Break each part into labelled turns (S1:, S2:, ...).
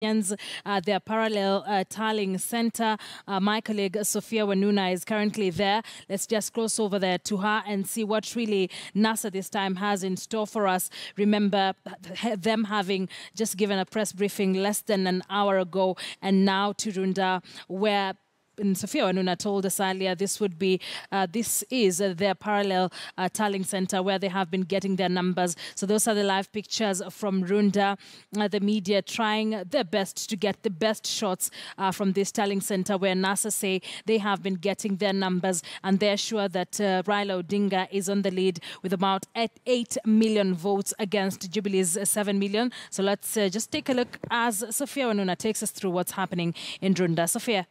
S1: their parallel tallying center. My colleague Sophia Wanuna is currently there. Let's just cross over there to her and see what really NASA this time has in store for us. Remember them having just given a press briefing less than an hour ago, and now to Runda, where Sophia Wanuna told us earlier this is their parallel tallying center where they have been getting their numbers. So those are the live pictures from Runda. The media trying their best to get the best shots from this tallying center where NASA say they have been getting their numbers, and they're sure that Raila Odinga is on the lead with about 8 million votes against Jubilee's 7 million. So let's just take a look as Sophia Wanuna takes us through what's happening in Runda. Sophia.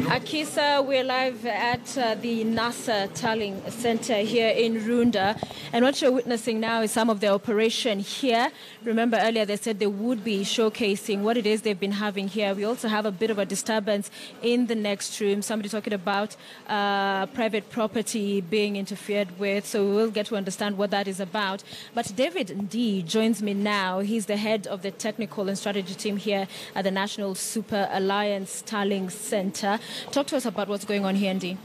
S2: Akisa, we're live at the NASA Tallying Center here in Runda, and what you're witnessing now is some of the operation here. Remember earlier they said they would be showcasing what it is they've been having here. We also have a bit of a disturbance in the next room, somebody talking about private property being interfered with, so we will get to understand what that is about. But David Ndii joins me now. He's the head of the technical and strategy team here at the National Super Alliance Tallying Center. Talk to us about what's going on here, Ndii.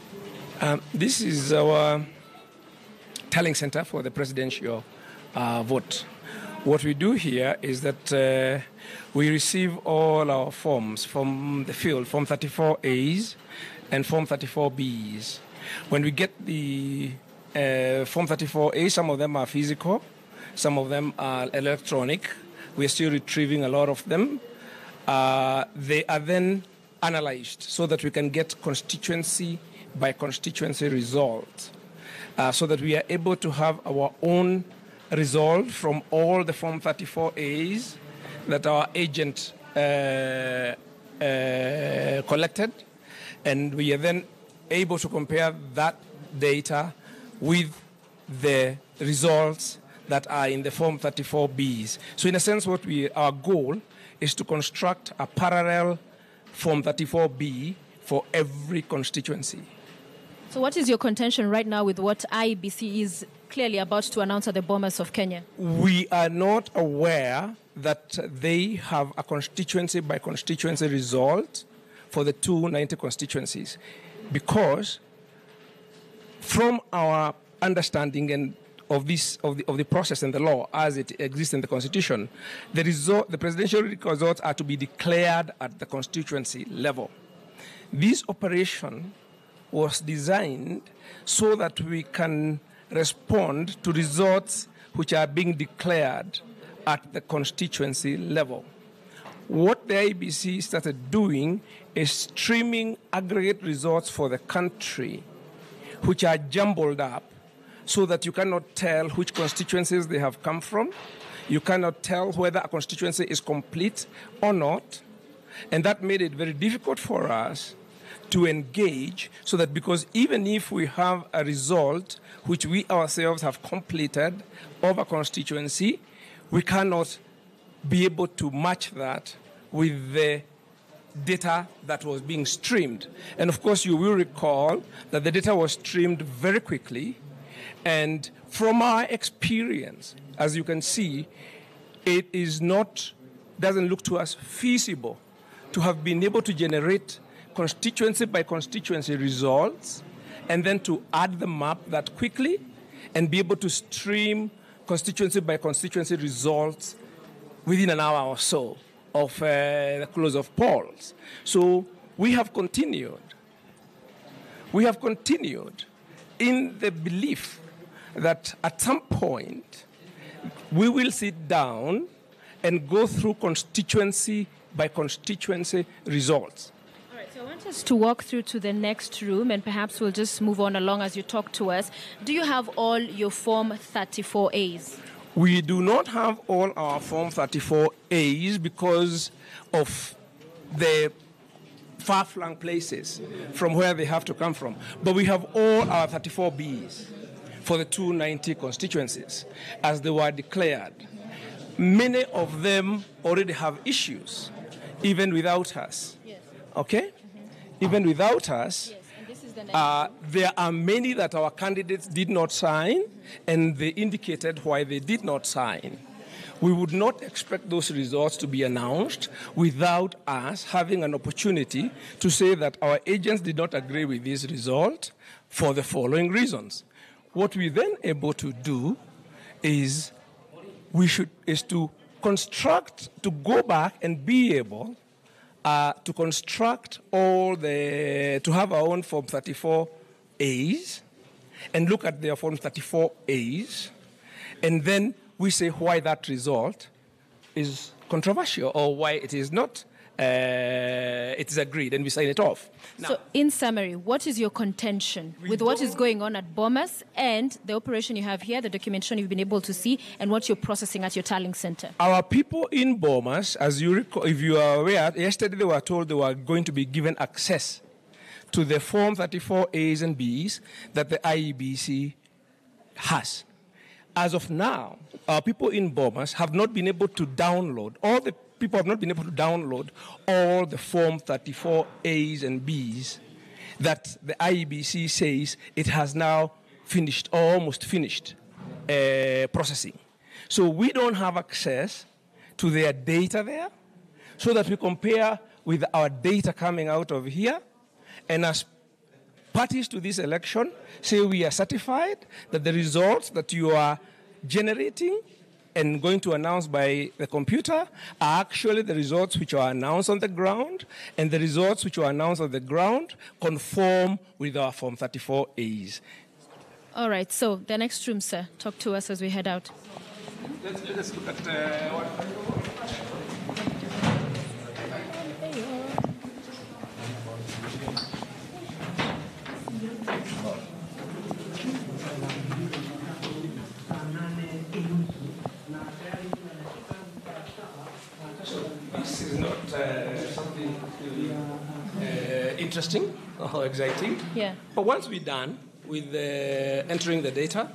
S3: This is our tallying center for the presidential vote. What we do here is that we receive all our forms from the field, Form 34As and Form 34Bs. When we get the Form 34A, some of them are physical, some of them are electronic. We are still retrieving a lot of them. They are then analyzed so that we can get constituency by constituency results, so that we are able to have our own result from all the Form 34As that our agent collected, and we are then able to compare that data with the results that are in the Form 34Bs. So in a sense, our goal is to construct a parallel Form 34B for every constituency.
S2: So what is your contention right now with what IEBC is clearly about to announce at the Bomas of Kenya?
S3: We are not aware that they have a constituency by constituency result for the 290 constituencies, because from our understanding of the process and the law as it exists in the Constitution, the presidential results are to be declared at the constituency level. This operation was designed so that we can respond to results which are being declared at the constituency level. What the IEBC started doing is streaming aggregate results for the country, which are jumbled up, so that you cannot tell which constituencies they have come from. You cannot tell whether a constituency is complete or not. And that made it very difficult for us to engage, so that because even if we have a result which we ourselves have completed of a constituency, we cannot be able to match that with the data that was being streamed. And of course, you will recall that the data was streamed very quickly. And from our experience, as you can see, it doesn't look to us feasible to have been able to generate constituency by constituency results and then to add them up that quickly and be able to stream constituency by constituency results within an hour or so of the close of polls. So we have continued in the belief that at some point we will sit down and go through constituency by constituency results.
S2: All right, so I want us to walk through to the next room, and perhaps we'll just move on along as you talk to us. Do you have all your Form 34As?
S3: We do not have all our Form 34As because of the far-flung places from where they have to come from. But we have all our 34Bs for the 290 constituencies as they were declared. Many of them already have issues, even without us.
S2: Yes.
S3: Okay?
S2: Mm-hmm.
S3: Even without us.
S2: Yes. And this is the
S3: there are many that our candidates did not sign, and they indicated why they did not sign. we would not expect those results to be announced without us having an opportunity to say that our agents did not agree with this result for the following reasons. What we then able to do is to go back and be able to construct to have our own Form 34As and look at their Form 34As, and then we say why that result is controversial or why it is not, it is agreed, and we sign it off. Now,
S2: so in summary, what is your contention with what is going on at Bomas and the operation you have here, the documentation you've been able to see, and what you're processing at your tallying center?
S3: Our people in Bomas, as you recall, if you are aware, yesterday they were told they were going to be given access to the Form 34As and Bs that the IEBC has. As of now, our people in Bomas have not been able to download, all the people have not been able to download all the Form 34As and Bs that the IEBC says it has now finished or almost finished processing. So we don't have access to their data there so that we compare with our data coming out of here, and as parties to this election say we are certified that the results that you are generating and going to announce by the computer are actually the results which are announced on the ground, and the results which are announced on the ground conform with our Form 34As.
S2: All right, so the next room, sir. Talk to us as we head out.
S3: Let's look at this is not something really interesting or exciting.
S2: Yeah.
S3: But once we're done with entering the data,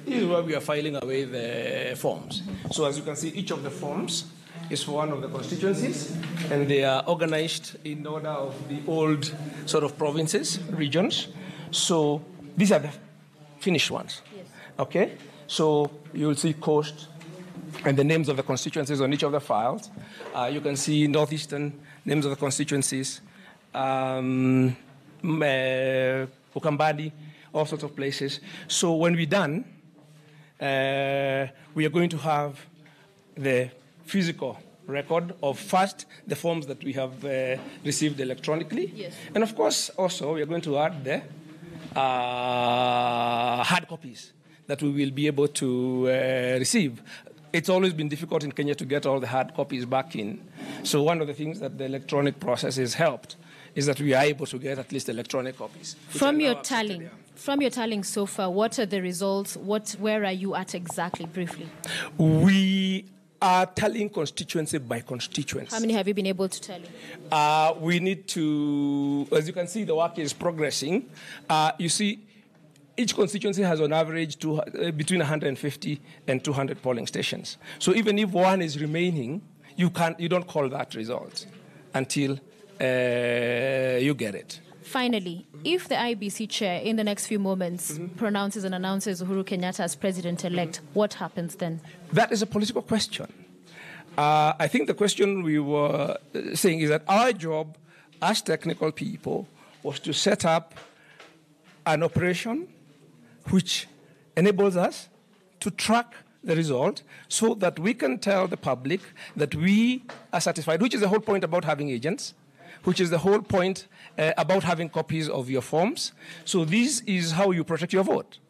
S3: this is where we are filing away the forms. So as you can see, each of the forms is for one of the constituencies, and they are organized in order of the old sort of provinces, regions. So these are the finished ones.
S2: Yes.
S3: Okay? So you'll see coast and the names of the constituencies on each of the files. You can see northeastern names of the constituencies, Ukambadi, all sorts of places. So when we're done, we are going to have the physical record of first the forms that we have received electronically.
S2: Yes.
S3: And of course, also, we are going to add the hard copies that we will be able to receive. It's always been difficult in Kenya to get all the hard copies back in. So one of the things that the electronic process has helped is that we are able to get at least electronic copies.
S2: From your tallying so far, what are the results? Where are you at exactly, briefly?
S3: We are tallying constituency by constituency.
S2: How many have you been able to tally?
S3: We need to, as you can see, the work is progressing. You see, each constituency has on average between 150 and 200 polling stations. So even if one is remaining, you don't call that result until you get it.
S2: Finally, if the IBC chair in the next few moments pronounces and announces Uhuru Kenyatta as president-elect, what happens then?
S3: That is a political question. I think the question we were saying is that our job as technical people was to set up an operation which enables us to track the result so that we can tell the public that we are satisfied, which is the whole point about having agents, which is the whole point about having copies of your forms. So this is how you protect your vote.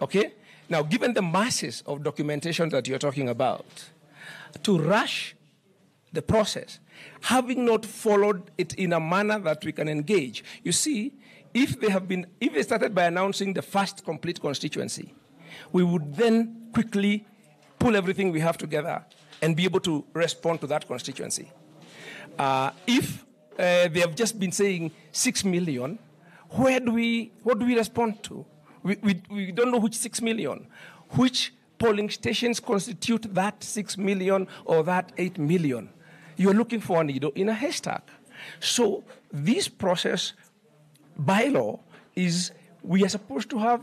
S3: Okay? Now, given the masses of documentation that you're talking about, to rush the process, having not followed it in a manner that we can engage. You see, if they started by announcing the first complete constituency, we would then quickly pull everything we have together and be able to respond to that constituency. If they have just been saying 6 million, what do we respond to? We don't know which 6 million. Which polling stations constitute that 6 million or that 8 million? You're looking for a needle in a haystack. So this process, by law, is we are supposed to have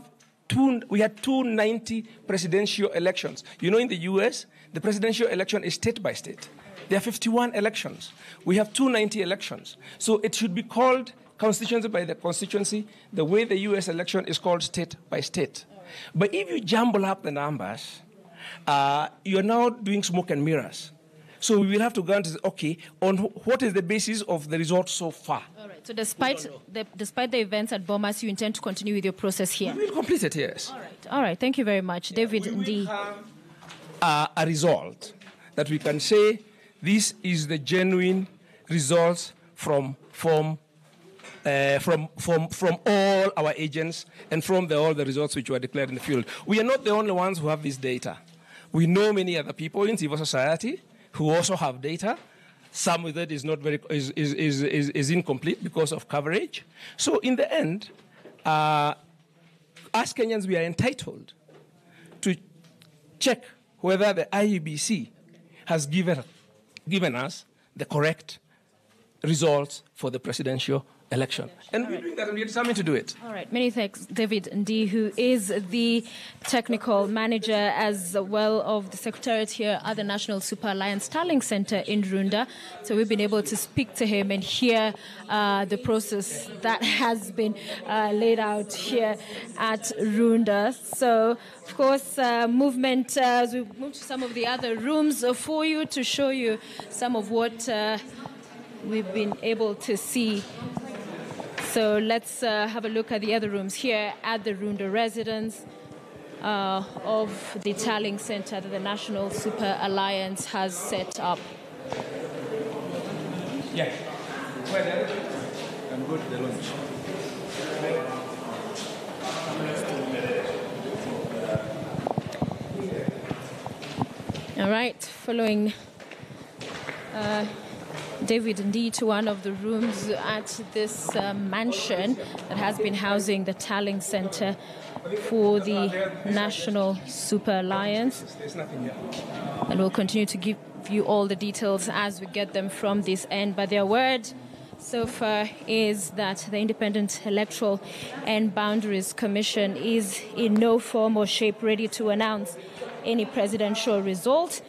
S3: we had 290 presidential elections. You know, in the US, The presidential election is state by state. There are 51 elections. We have 290 elections. So it should be called constituency by the constituency, the way the US election is called state by state. But if you jumble up the numbers, you're now doing smoke and mirrors. So we will have to go and say, okay, on what is the basis of the results so far?
S2: All right. So despite the events at Bomas, you intend to continue with your process here?
S3: We will complete it, yes.
S2: All right. All right. Thank you very much. David
S3: We will have a result that we can say this is the genuine results from all our agents and from all the results which were declared in the field. We are not the only ones who have this data. We know many other people in civil society who also have data. Some of it is not is incomplete because of coverage. So in the end, as Kenyans, we are entitled to check whether the IEBC has given us the correct results for the presidential election. And we're doing that, and we're determined to do it.
S2: All right. Many thanks, David Ndi, who is the technical manager as well of the Secretariat here at the National Super Alliance Tallying Center in Runda. So we've been able to speak to him and hear the process that has been laid out here at Runda. So, of course, movement, as we move to some of the other rooms for you to show you some of what we've been able to see. So let's have a look at the other rooms here at the Runda residence of the Tallying Center that the National Super Alliance has set up.
S3: Yeah. I'm good to the lunch.
S2: All right, following David Ndi to one of the rooms at this mansion that has been housing the Tallying Center for the National Super Alliance. And we'll continue to give you all the details as we get them from this end. But their word so far is that the Independent Electoral and Boundaries Commission is in no form or shape ready to announce any presidential result,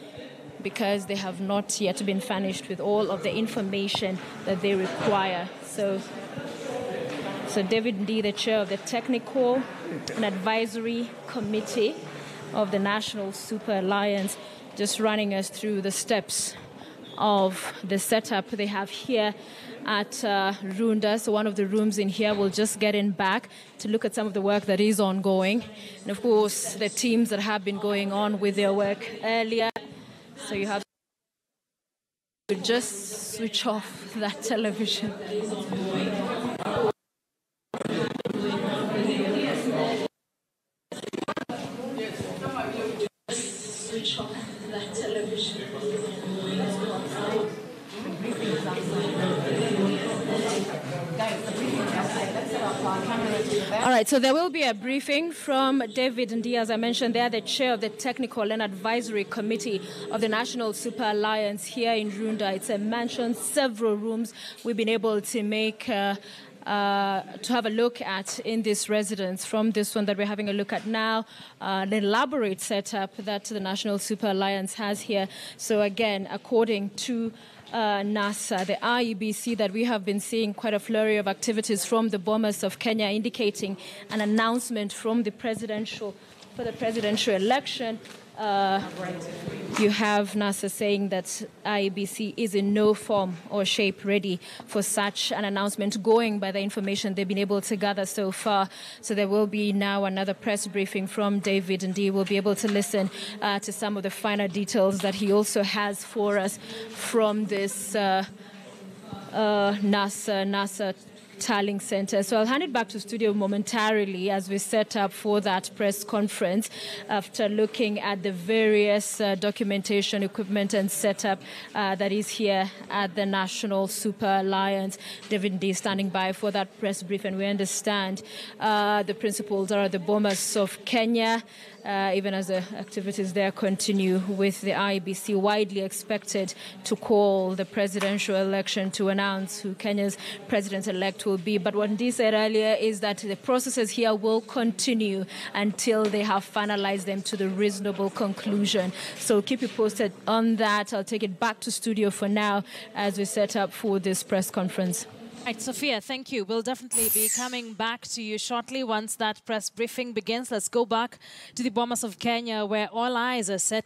S2: because they have not yet been furnished with all of the information that they require. So David Ndi, the chair of the Technical and Advisory Committee of the National Super Alliance, just running us through the steps of the setup they have here at Runda. So one of the rooms in here, we'll just get in back to look at some of the work that is ongoing. And of course, the teams that have been going on with their work earlier. So you have to just switch off that television. Switch off that television. All right, so there will be a briefing from David Ndi, as I mentioned. They are the chair of the Technical and Advisory Committee of the National Super Alliance here in Runda. It's a mansion, several rooms we've been able to make to have a look at in this residence. From this one that we're having a look at now, an elaborate setup that the National Super Alliance has here. So again, according to NASA, the IEBC, that we have been seeing quite a flurry of activities from the Bomas of Kenya, indicating an announcement from the presidential election. You have NASA saying that IEBC is in no form or shape ready for such an announcement, going by the information they've been able to gather so far. So there will be now another press briefing from David, and we'll be able to listen to some of the finer details that he also has for us from this NASA Tallying Center. So I'll hand it back to studio momentarily as we set up for that press conference after looking at the various documentation, equipment and setup that is here at the National Super Alliance. David Ndi standing by for that press brief, and we understand the principals are the Bomas of Kenya, even as the activities there continue, with the IEBC widely expected to call the presidential election to announce who Kenya's president-elect will will be. But what Ndi said earlier is that the processes here will continue until they have finalized them to the reasonable conclusion. So keep you posted on that. I'll take it back to studio for now as we set up for this press conference.
S1: Right, Sophia, thank you. We'll definitely be coming back to you shortly once that press briefing begins. Let's go back to the Bomas of Kenya, where all eyes are set